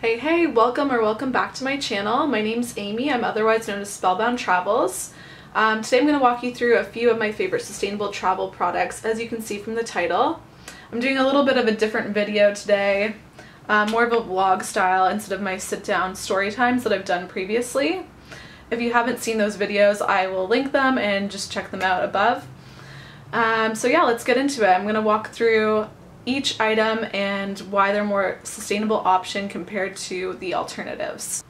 Hey, welcome back to my channel. My name's Amy. I'm otherwise known as Spellbound Travels. Today I'm going to walk you through a few of my favorite sustainable travel products, as you can see from the title. I'm doing a little bit of a different video today, more of a vlog style instead of my sit-down story times that I've done previously. If you haven't seen those videos, I will link them and just check them out above. So yeah, let's get into it. I'm going to walk through each item and why they're more sustainable option compared to the alternatives.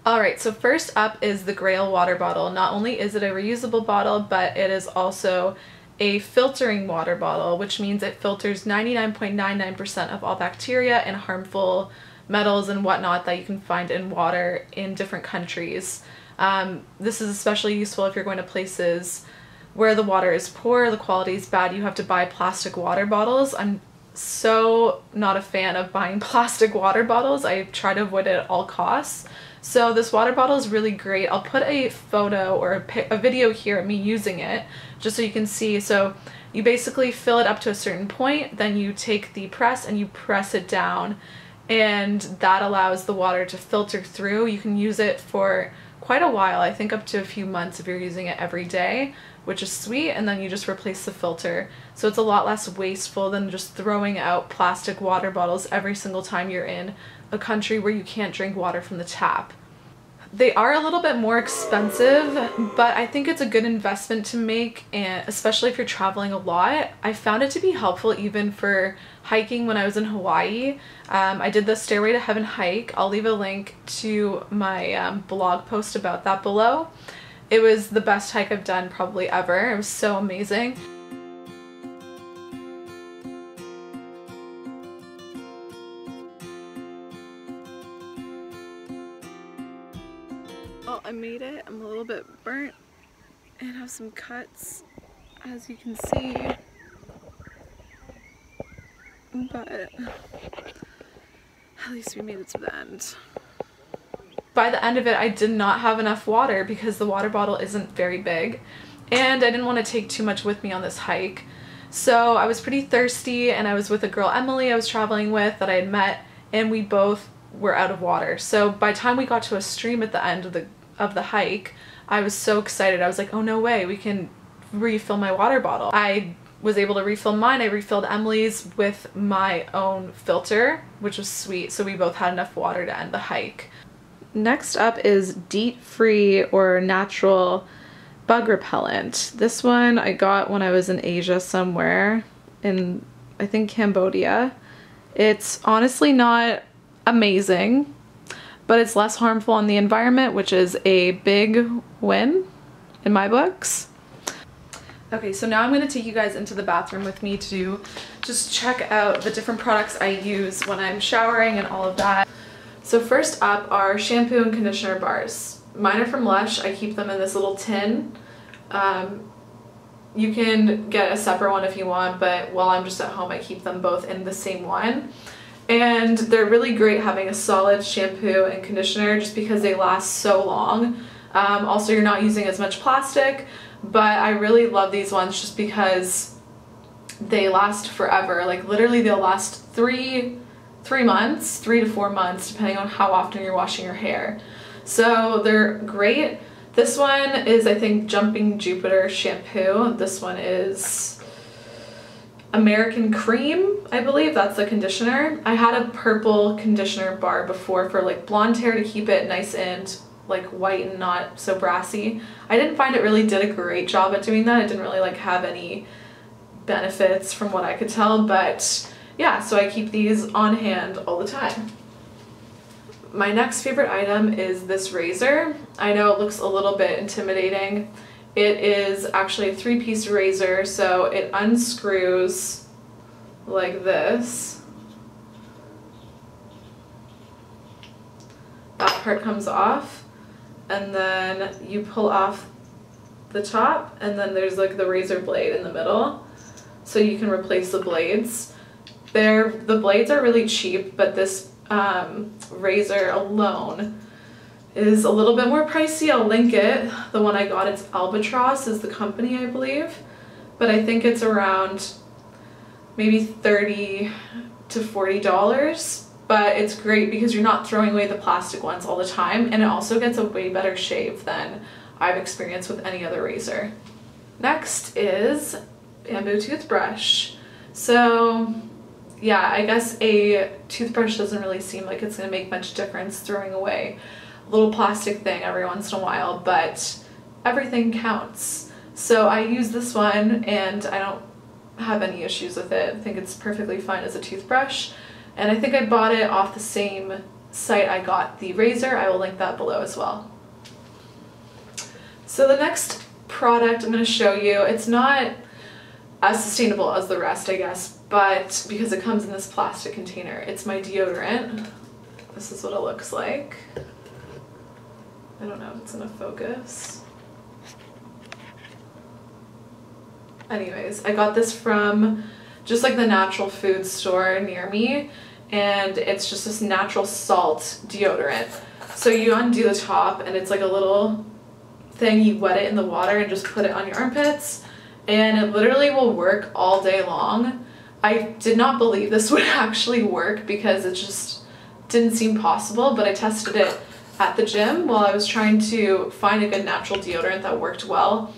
Alright, so first up is the Grail water bottle. Not only is it a reusable bottle, but it is also a filtering water bottle, which means it filters 99.99% of all bacteria and harmful metals and whatnot that you can find in water in different countries. This is especially useful if you're going to places where the water is poor, the quality is bad, you have to buy plastic water bottles. I'm so not a fan of buying plastic water bottles. I try to avoid it at all costs. So this water bottle is really great. I'll put a photo or a video here of me using it just so you can see. So you basically fill it up to a certain point, then you take the press and you press it down, and that allows the water to filter through. You can use it for quite a while, I think up to a few months if you're using it every day, which is sweet, and then you just replace the filter. So it's a lot less wasteful than just throwing out plastic water bottles every single time you're in a country where you can't drink water from the tap. They are a little bit more expensive, but I think it's a good investment to make, and especially if you're traveling a lot. I found it to be helpful even for hiking when I was in Hawaii. I did the Stairway to Heaven hike. I'll leave a link to my blog post about that below. It was the best hike I've done probably ever. It was so amazing. Oh, I made it. I'm a little bit burnt and have some cuts, as you can see. But at least we made it to the end. By the end of it, I did not have enough water because the water bottle isn't very big, and I didn't want to take too much with me on this hike. So I was pretty thirsty, and I was with a girl, Emily, I was traveling with that I had met, and we both were out of water. So by the time we got to a stream at the end of the hike, I was so excited. I was like, oh no way, we can refill my water bottle. I was able to refill mine. I refilled Emily's with my own filter, which was sweet. So we both had enough water to end the hike. Next up is DEET-free or natural bug repellent. This one I got when I was in Asia somewhere, in I think Cambodia. It's honestly not amazing, but it's less harmful on the environment, which is a big win in my books. Okay, so now I'm going to take you guys into the bathroom with me to just check out the different products I use when I'm showering and all of that. So first up are shampoo and conditioner bars. Mine are from Lush. I keep them in this little tin. You can get a separate one if you want, but while I'm just at home, I keep them both in the same one. And they're really great having a solid shampoo and conditioner just because they last so long. Also, you're not using as much plastic, but I really love these ones just because they last forever. Like literally they'll last 3 to 4 months, depending on how often you're washing your hair. So they're great. This one is, I think, Jumping Jupiter shampoo. This one is American Cream, I believe. That's the conditioner. I had a purple conditioner bar before for like blonde hair to keep it nice and like white and not so brassy. I didn't find it really did a great job at doing that. It didn't really like have any benefits from what I could tell, but yeah, so I keep these on hand all the time. My next favorite item is this razor. I know it looks a little bit intimidating. It is actually a 3-piece razor, so it unscrews like this. That part comes off, and then you pull off the top, and then there's like the razor blade in the middle, so you can replace the blades. The blades are really cheap, but this razor alone is a little bit more pricey. I'll link it. The one I got, it's Albatross is the company, I believe, but I think it's around maybe $30 to $40. but it's great because you're not throwing away the plastic ones all the time, and it also gets a way better shave than I've experienced with any other razor. Next is bamboo toothbrush. So yeah, I guess a toothbrush doesn't really seem like it's going to make much difference throwing away a little plastic thing every once in a while, but everything counts. So I use this one and I don't have any issues with it. I think it's perfectly fine as a toothbrush, and I think I bought it off the same site I got the razor. I will link that below as well. So the next product I'm going to show you, it's not as sustainable as the rest, I guess, but because it comes in this plastic container, it's my deodorant. This is what it looks like. I don't know if it's going to focus. Anyways, I got this from just like the natural food store near me, and it's just this natural salt deodorant. So you undo the top and it's like a little thing, you wet it in the water and just put it on your armpits, and it literally will work all day long. I did not believe this would actually work because it just didn't seem possible, but I tested it at the gym while I was trying to find a good natural deodorant that worked well,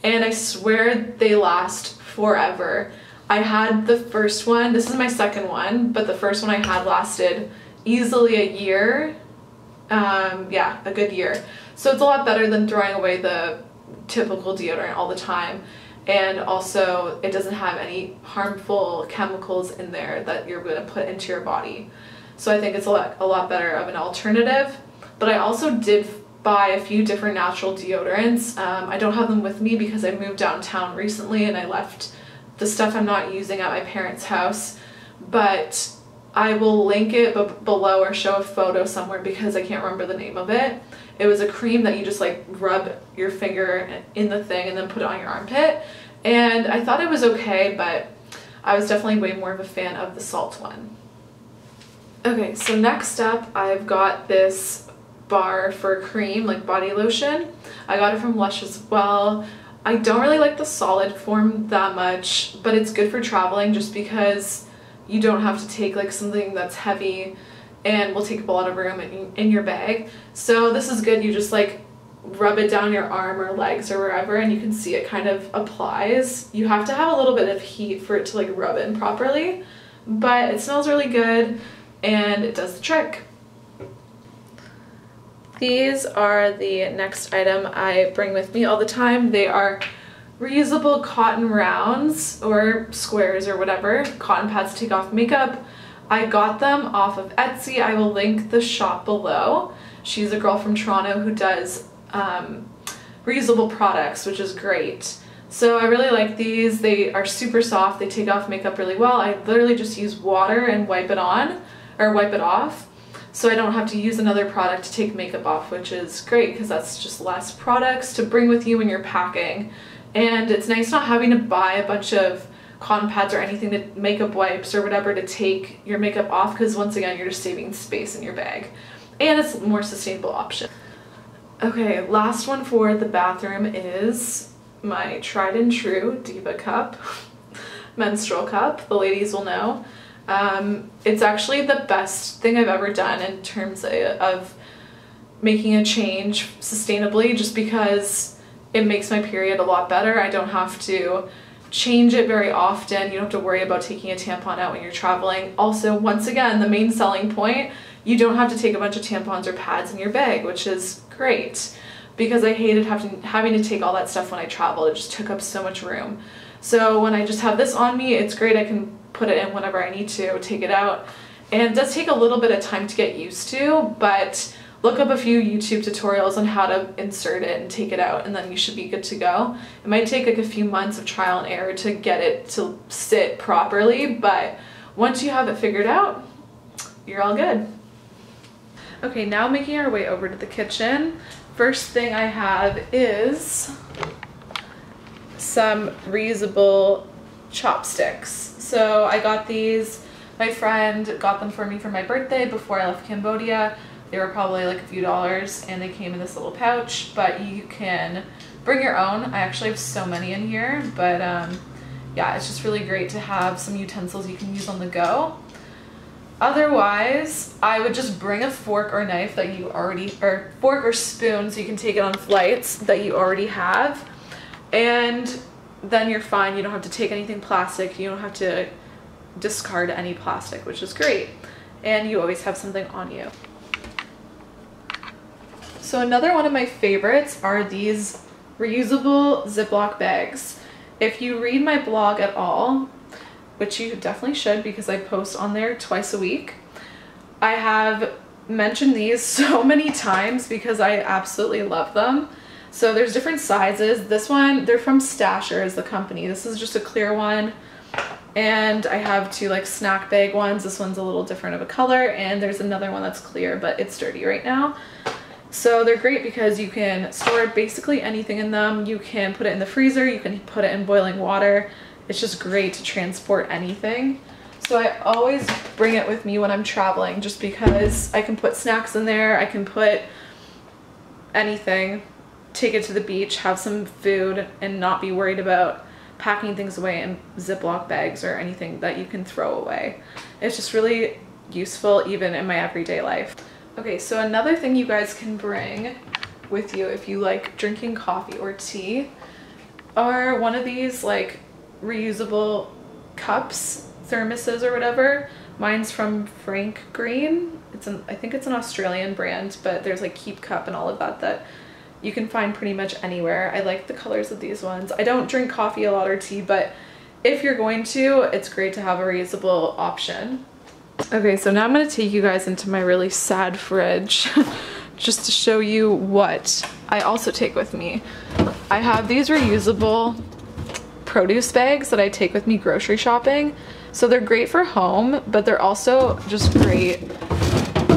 and I swear they last forever. I had the first one, this is my second one, but the first one I had lasted easily a year. Yeah, a good year. So it's a lot better than throwing away the typical deodorant all the time. And also it doesn't have any harmful chemicals in there that you're going to put into your body. So I think it's a lot better of an alternative. But I also did buy a few different natural deodorants. I don't have them with me because I moved downtown recently and I left the stuff I'm not using at my parents' house. But I will link it below or show a photo somewhere because I can't remember the name of it. It was a cream that you just like rub your finger in the thing and then put it on your armpit. And I thought it was okay, but I was definitely way more of a fan of the salt one. Okay, so next up I've got this bar for cream, like body lotion. I got it from Lush as well. I don't really like the solid form that much, but it's good for traveling just because you don't have to take like something that's heavy and will take up a lot of room in your bag. So this is good. You just like rub it down your arm or legs or wherever, and you can see it kind of applies. You have to have a little bit of heat for it to like rub in properly, but it smells really good and it does the trick. These are the next item I bring with me all the time. They are reusable cotton rounds or squares or whatever, cotton pads to take off makeup. I got them off of Etsy. I will link the shop below. She's a girl from Toronto who does reusable products, which is great. So I really like these. They are super soft. They take off makeup really well. I literally just use water and wipe it on or wipe it off. So I don't have to use another product to take makeup off, which is great because that's just less products to bring with you when you're packing. And it's nice not having to buy a bunch of cotton pads or anything, to makeup wipes or whatever to take your makeup off, because once again you're just saving space in your bag and it's a more sustainable option. Okay, last one for the bathroom is my tried and true Diva cup, menstrual cup. The ladies will know. It's actually the best thing I've ever done in terms of making a change sustainably, just because it makes my period a lot better. I don't have to change it very often. You don't have to worry about taking a tampon out when you're traveling. Also, once again, the main selling point, you don't have to take a bunch of tampons or pads in your bag, which is great because I hated having to take all that stuff when I traveled. It just took up so much room. So when I just have this on me, it's great. I can put it in whenever I need to, take it out. And it does take a little bit of time to get used to, but look up a few YouTube tutorials on how to insert it and take it out, and then you should be good to go. It might take like a few months of trial and error to get it to sit properly, but once you have it figured out, you're all good. Okay, now making our way over to the kitchen. First thing I have is some reusable chopsticks. So I got these, my friend got them for me for my birthday before I left Cambodia. They were probably like a few dollars and they came in this little pouch, but you can bring your own. I actually have so many in here, but yeah, it's just really great to have some utensils you can use on the go. Otherwise, I would just bring a fork or knife that you already, or fork or spoon so you can take it on flights that you already have. And then you're fine. You don't have to take anything plastic. You don't have to discard any plastic, which is great. And you always have something on you. So another one of my favorites are these reusable Ziploc bags. If you read my blog at all, which you definitely should because I post on there twice a week, I have mentioned these so many times because I absolutely love them. So there's different sizes. This one, they're from Stasher is the company. This is just a clear one. And I have two like snack bag ones. This one's a little different of a color, and there's another one that's clear, but it's dirty right now. So they're great because you can store basically anything in them. You can put it in the freezer, you can put it in boiling water. It's just great to transport anything. So I always bring it with me when I'm traveling just because I can put snacks in there, I can put anything, take it to the beach, have some food, and not be worried about packing things away in Ziploc bags or anything that you can throw away. It's just really useful even in my everyday life. Okay, so another thing you guys can bring with you if you like drinking coffee or tea are one of these like reusable cups, thermoses or whatever. Mine's from Frank Green. I think it's an Australian brand, but there's like Keep Cup and all of that you can find pretty much anywhere. I like the colors of these ones. I don't drink coffee a lot or tea, but if you're going to, it's great to have a reusable option. Okay, so now I'm gonna take you guys into my really sad fridge just to show you what I also take with me. I have these reusable produce bags that I take with me grocery shopping. So they're great for home, but they're also just great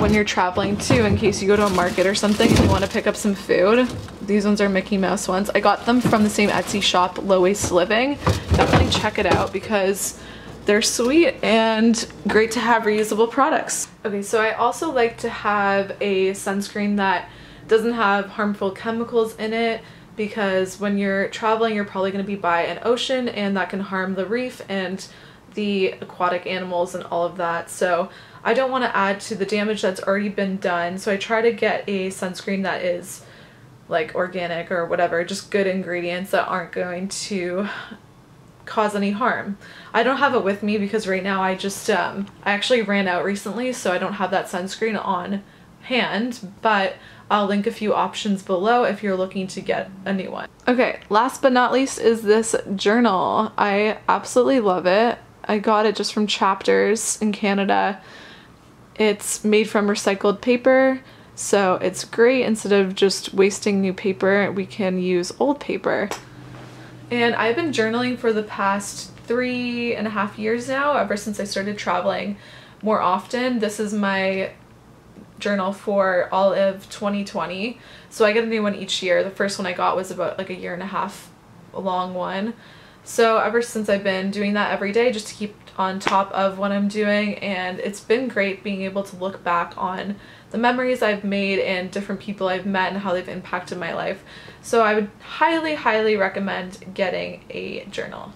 when you're traveling too, in case you go to a market or something and you want to pick up some food. These ones are Mickey Mouse ones. I got them from the same Etsy shop, Low Waste Living. Definitely check it out because they're sweet and great to have reusable products. Okay, so I also like to have a sunscreen that doesn't have harmful chemicals in it, because when you're traveling, you're probably going to be by an ocean and that can harm the reef and the aquatic animals and all of that. So I don't want to add to the damage that's already been done. So I try to get a sunscreen that is like organic or whatever, just good ingredients that aren't going to cause any harm. I don't have it with me because right now I just I actually ran out recently, so I don't have that sunscreen on hand, but I'll link a few options below if you're looking to get a new one. Okay, last but not least is this journal. I absolutely love it. I got it just from Chapters in Canada. It's made from recycled paper, so it's great. Instead of just wasting new paper, we can use old paper. And I've been journaling for the past 3.5 years now, ever since I started traveling more often. This is my journal for all of 2020, so I get a new one each year. The first one I got was about like 1.5 years long one. So ever since I've been doing that every day just to keep on top of what I'm doing, and it's been great being able to look back on the memories I've made and different people I've met and how they've impacted my life. So I would highly recommend getting a journal.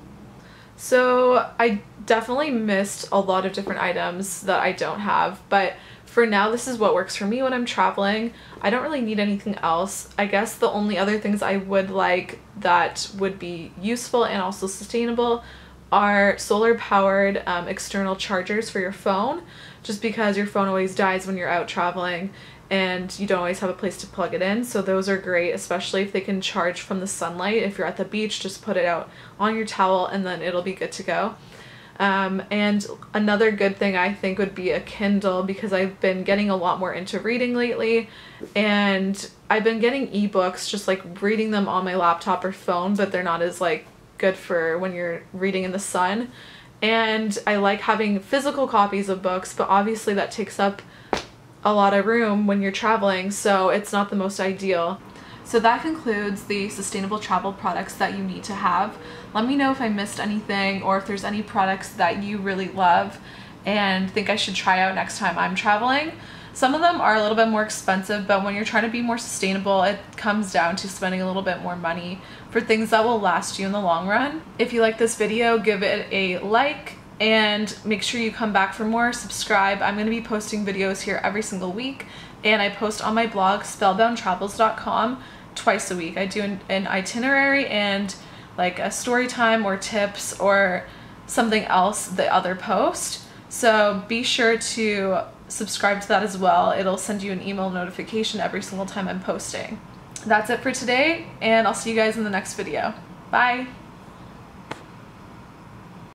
So I definitely missed a lot of different items that I don't have, but for now this is what works for me when I'm traveling. I don't really need anything else. I guess the only other things I would like that would be useful and also sustainable are solar powered external chargers for your phone, just because your phone always dies when you're out traveling and you don't always have a place to plug it in. So those are great, especially if they can charge from the sunlight. If you're at the beach, just put it out on your towel and then it'll be good to go. And another good thing I think would be a Kindle, because I've been getting a lot more into reading lately, and I've been getting ebooks, just like reading them on my laptop or phone, but they're not as like good for when you're reading in the sun. And I like having physical copies of books, but obviously that takes up a lot of room when you're traveling, so it's not the most ideal. So that concludes the sustainable travel products that you need to have. Let me know if I missed anything, or if there's any products that you really love and think I should try out next time I'm traveling. Some of them are a little bit more expensive, but when you're trying to be more sustainable, it comes down to spending a little bit more money for things that will last you in the long run. If you like this video, give it a like, and make sure you come back for more. Subscribe. I'm going to be posting videos here every single week, and I post on my blog spellboundtravels.com twice a week. I do an itinerary and like a story time or tips or something else the other post. So be sure to subscribe to that as well. It'll send you an email notification every single time I'm posting. That's it for today, and I'll see you guys in the next video. Bye!